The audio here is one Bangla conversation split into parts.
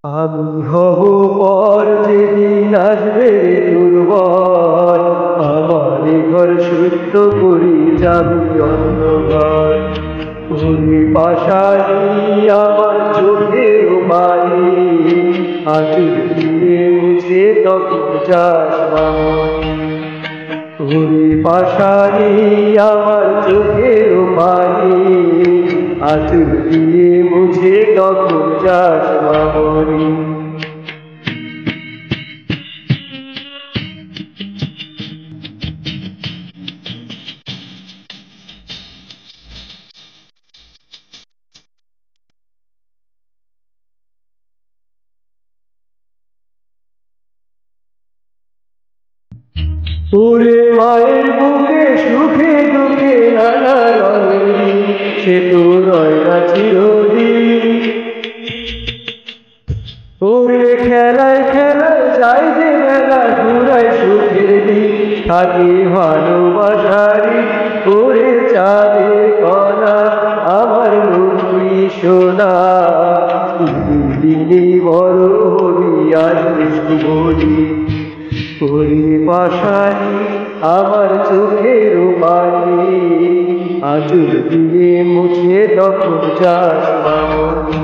আমি হব পর যেদিন আসবে দুর্বল, আমার ঘর শুদ্ধ করি যাবি অন্ধকার। ওরে পাশানি আমার চোখের বাড়ি, আঁচল দিয়ে মুছে তখন যাস মামনি। ওরে পাশানি আমার চোখের বাড়ি, আঁচল দিয়ে মুছে তখন যাস মামনি। ওরে মায়ের বুকে সুখে দুঃখে নানা রঙের, সে তো রয় না চিরদিন। ওরে খেলায় খেলায় যাই যে মেলা ঘুরায় সুখের দিন, থাকে ভালোবাসারি ওরে চাঁদের কণা আমার মুখি সোনা। দিনে বড় হবি আর শুভ দিন। ওরে পাশানি আমার চোখের বাড়ি, আঁচল দিয়ে মুছে তখন যাস মামনি।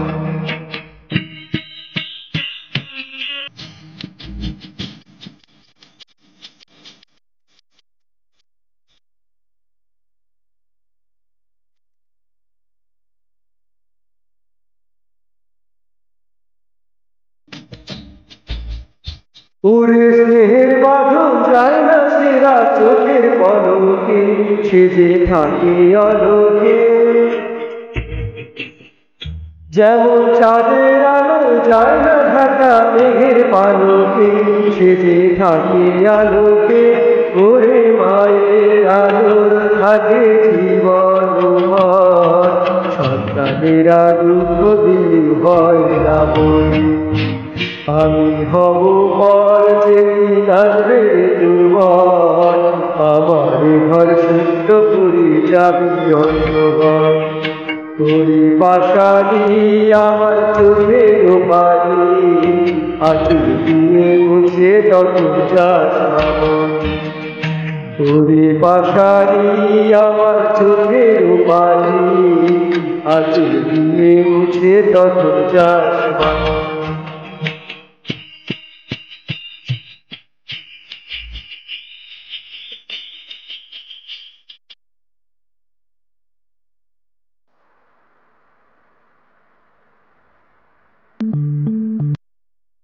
ওরে স্নেহের বাঁধন যায় না সেরা চোখের পলকে, সে যে থাকে আলোকে। যেমন চাঁদের আলো যায় না ঢাকা মেঘের পালকে, সে যে থাকে আলোকে। ওরে মায়ের আলোর থাকে জীবন ভর, সন্তানেরা দুঃখ দিলে হয় না বই। আমি হব পর যেদিন আসবে দুর্বল, আমার ঘর শুদ্ধ করে যাবি অন্ধকার। তোরি পাশানি আমার চোখের বাড়ি, আঁচল দিয়ে মুছে তখন যাস মামনি। তোরি পাশানি আমার চোখের বাড়ি, আঁচল দিয়ে মুছে তখন যাস মামনি।